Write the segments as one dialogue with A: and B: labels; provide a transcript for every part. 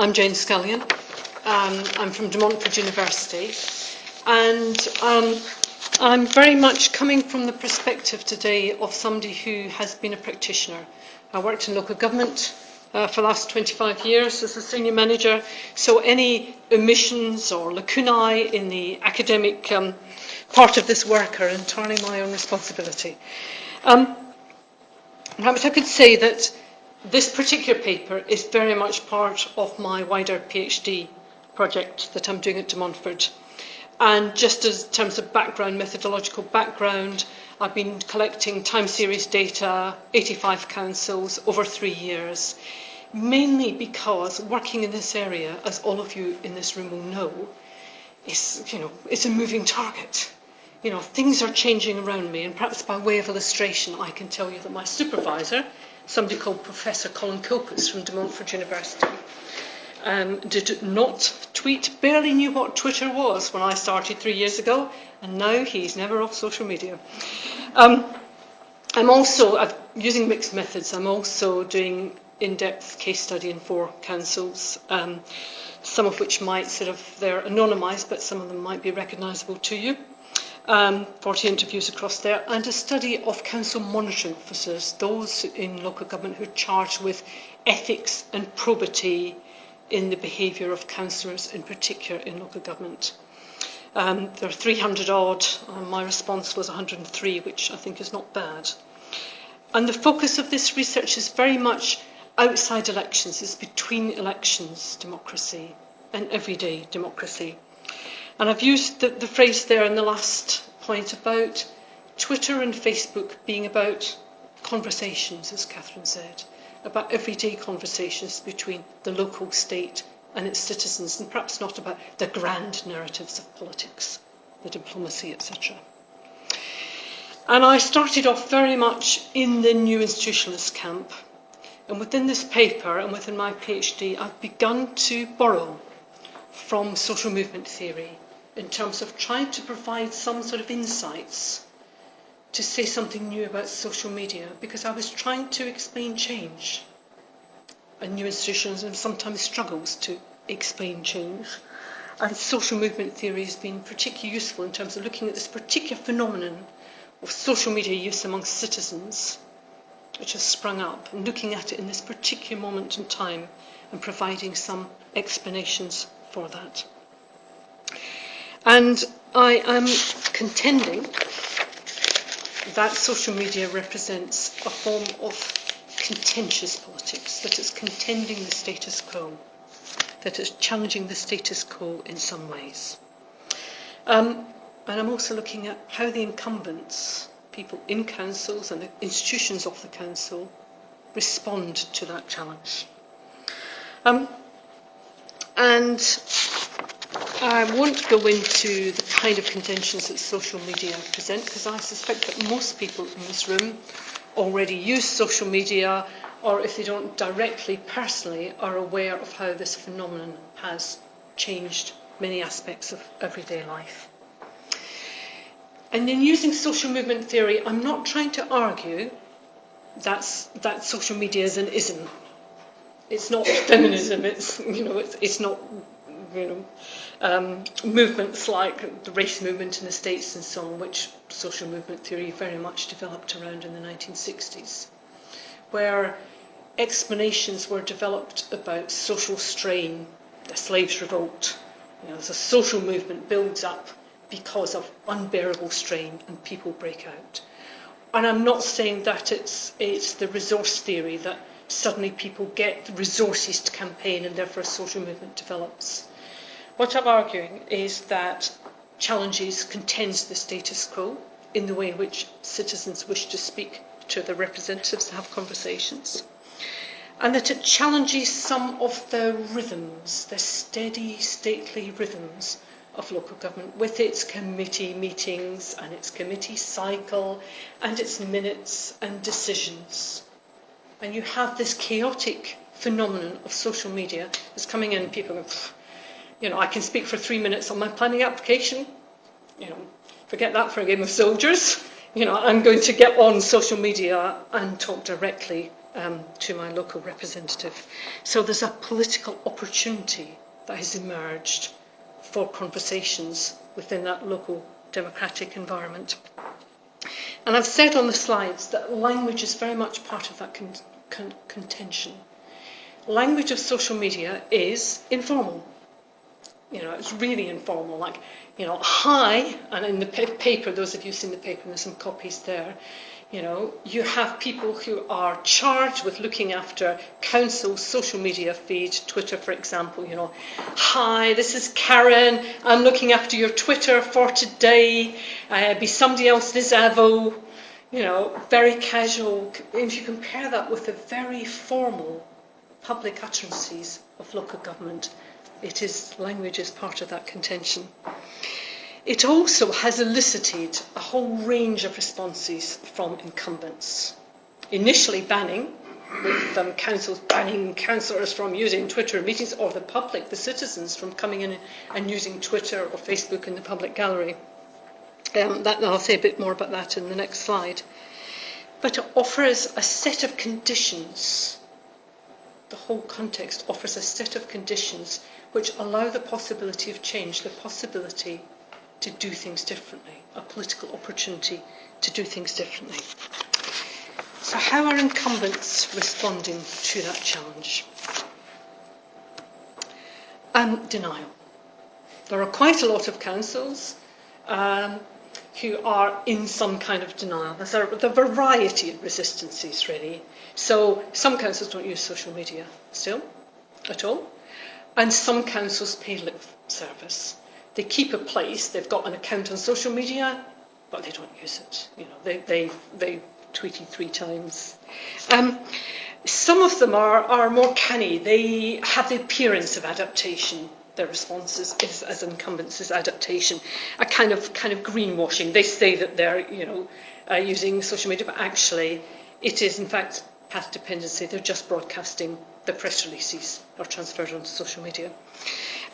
A: I'm Jane Scullion. I'm from Montford University, and I'm very much coming from the perspective today of somebody who has been a practitioner. I worked in local government for the last 25 years as a senior manager, so any omissions or lacunae in the academic part of this work are entirely my own responsibility. Perhaps I could say that this particular paper is very much part of my wider PhD project that I'm doing at Montford. And just as in terms of background, methodological background, I've been collecting time series data, 85 councils over 3 years, mainly because working in this area, as all of you in this room will know, it's a moving target. Things are changing around me, and perhaps by way of illustration, I can tell you that my supervisor, somebody called Professor Colin Copas from Montford University, did not tweet, barely knew what Twitter was when I started 3 years ago, and now he's never off social media. I'm using mixed methods. I'm also doing in-depth case study in 4 councils, some of which they're anonymised, but some of them might be recognisable to you. 40 interviews across there, and a study of council monitoring officers, those in local government who are charged with ethics and probity in the behaviour of councillors, in particular in local government. There are 300 odd, my response was 103, which I think is not bad. And the focus of this research is very much outside elections, it's between elections democracy and everyday democracy. And I've used the phrase there in the last point about Twitter and Facebook being about conversations, as Catherine said, about everyday conversations between the local state and its citizens, and perhaps not about the grand narratives of politics, the diplomacy, etc. And I started off very much in the new institutionalist camp. And within this paper and within my PhD, I've begun to borrow from social movement theory in terms of trying to provide some sort of insights to say something new about social media, because I was trying to explain change. And new institutions sometimes struggles to explain change. And social movement theory has been particularly useful in terms of looking at this particular phenomenon of social media use amongst citizens, which has sprung up, and looking at it in this particular moment in time and providing some explanations for that. And I am contending that social media represents a form of contentious politics, that it's contending the status quo, that it's challenging the status quo in some ways. And I'm also looking at how the incumbents, people in councils and the institutions of the council, respond to that challenge. And I won't go into the kind of contentions that social media present, because I suspect that most people in this room already use social media, or if they don't directly, personally, are aware of how this phenomenon has changed many aspects of everyday life. And in using social movement theory, I'm not trying to argue that social media is an ism. It's not feminism. It's not movements like the race movement in the States and so on, which social movement theory very much developed around in the 1960s, where explanations were developed about social strain, the slaves' revolt. As a social movement builds up because of unbearable strain and people break out. And I'm not saying that it's the resource theory that suddenly people get the resources to campaign and therefore a social movement develops. What I'm arguing is that challenges contends the status quo in the way in which citizens wish to speak to their representatives and have conversations, and that it challenges some of the rhythms, the steady, stately rhythms of local government, with its committee meetings and its committee cycle and its minutes and decisions. And you have this chaotic phenomenon of social media that's coming in, people go, I can speak for 3 minutes on my planning application. Forget that for a game of soldiers. I'm going to get on social media and talk directly to my local representative. So there's a political opportunity that has emerged for conversations within that local democratic environment. And I've said on the slides that language is very much part of that contention. Language of social media is informal. You know, it's really informal, like, you know, hi, and in the paper, those of you who've seen the paper, and there's some copies there, you know, you have people who are charged with looking after council's social media feed, Twitter, for example, you know, hi, this is Karen, I'm looking after your Twitter for today, be somebody else this Avo, you know, very casual. If you compare that with the very formal public utterances of local government, language is part of that contention. It also has elicited a whole range of responses from incumbents. Initially banning, with councils banning councillors from using Twitter meetings, or the public, the citizens, from coming in and using Twitter or Facebook in the public gallery. I'll say a bit more about that in the next slide. But it offers a set of conditions. The whole context offers a set of conditions which allow the possibility of change, the possibility to do things differently, a political opportunity to do things differently. So how are incumbents responding to that challenge? Denial. There are quite a lot of councils who are in some kind of denial. There's a variety of resistances, really. So some councils don't use social media still, at all. And some councils pay lip service. They keep a place, they've got an account on social media, but they don't use it. You know, they tweeted 3 times. Some of them are more canny. They have the appearance of adaptation. Their response is as incumbents is adaptation, a kind of greenwashing. They say that they're using social media, but actually it is in fact path dependency. They're just broadcasting the press releases are transferred onto social media.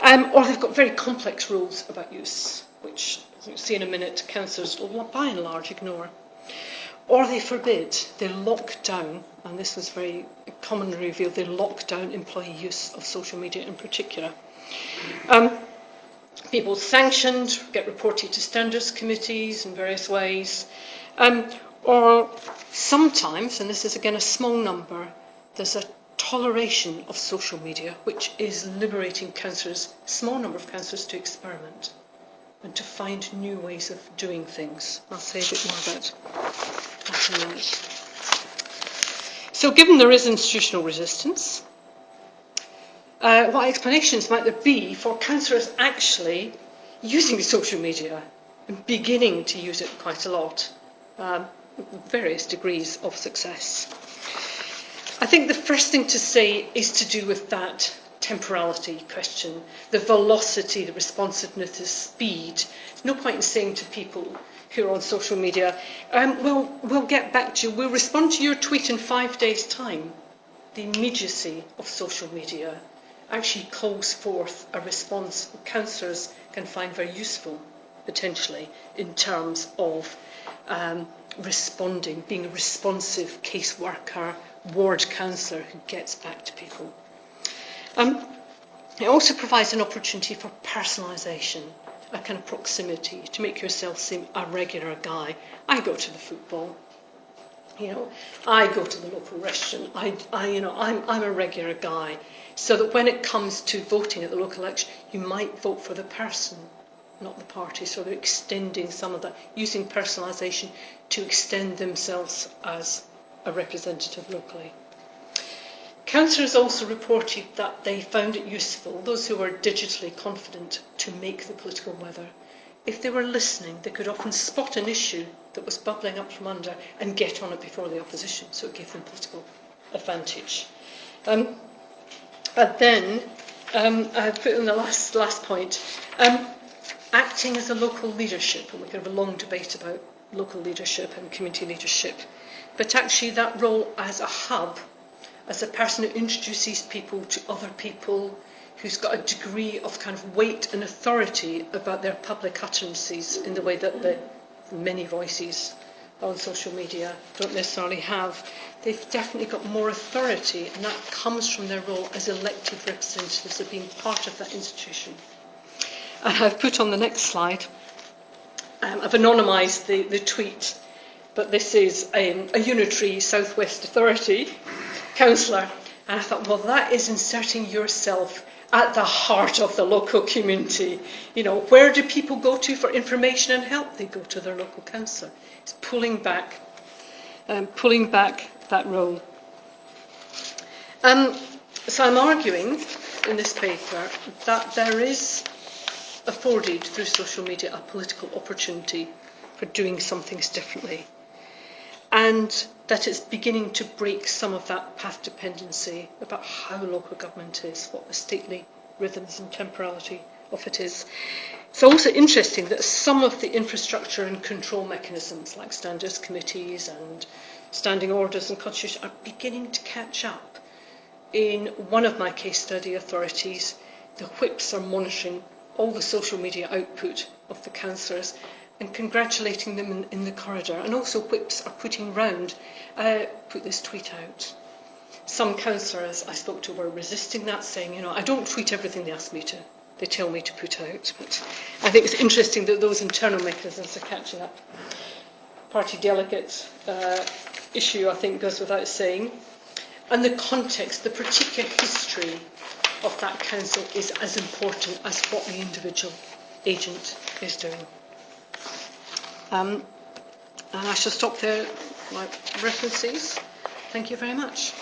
A: Or they've got very complex rules about use, which, as you'll see in a minute, councillors will by and large ignore. Or they forbid, they lock down, and this was very commonly revealed, they lock down employee use of social media in particular. People sanctioned, get reported to standards committees in various ways. Or sometimes, and this is again a small number, there's a toleration of social media, which is liberating councillors, a small number of councillors, to experiment and to find new ways of doing things. I'll say a bit more about that in a minute. So given there is institutional resistance, what explanations might there be for councillors actually using social media and beginning to use it quite a lot, various degrees of success? I think the first thing to say is to do with that temporality question, the velocity, the responsiveness, the speed. There's no point in saying to people who are on social media, we'll get back to you, we'll respond to your tweet in 5 days' time. The immediacy of social media actually calls forth a response that councillors can find very useful, potentially, in terms of responding, being a responsive caseworker, ward councillor who gets back to people. It also provides an opportunity for personalisation, a kind of proximity, to make yourself seem a regular guy. I go to the football, I go to the local restaurant, I'm a regular guy, so that when it comes to voting at the local election, you might vote for the person, not the party. So they're extending some of that, using personalisation to extend themselves as a representative locally. Councillors also reported that they found it useful, those who were digitally confident, to make the political weather. If they were listening, they could often spot an issue that was bubbling up from under and get on it before the opposition, so it gave them political advantage. And then, I put in the last point, acting as a local leadership, and we could have a long debate about local leadership and community leadership, but actually that role as a hub, as a person who introduces people to other people, who's got a degree of kind of weight and authority about their public utterances in the way that the many voices on social media don't necessarily have. They've definitely got more authority, and that comes from their role as elected representatives of being part of that institution. And I've put on the next slide, I've anonymised the tweet, but this is a unitary South West Authority councillor, and I thought, well, that is inserting yourself at the heart of the local community. You know, where do people go to for information and help? They go to their local councillor. It's pulling back that role. So I'm arguing in this paper that there is afforded through social media a political opportunity for doing some things differently, and that it's beginning to break some of that path dependency about how local government is, what the stately rhythms and temporality of it is. It's also interesting that some of the infrastructure and control mechanisms like standards committees and standing orders and constitution are beginning to catch up. In one of my case study authorities, the whips are monitoring all the social media output of the councillors and congratulating them in the corridor. And also whips are putting round, put this tweet out. Some councillors I spoke to were resisting that, saying, you know, I don't tweet everything they tell me to put out. But I think it's interesting that those internal mechanisms are catching up. Party delegate issue, I think, goes without saying. And the context, the particular history of that council is as important as what the individual agent is doing. And I shall stop there, my references. Thank you very much.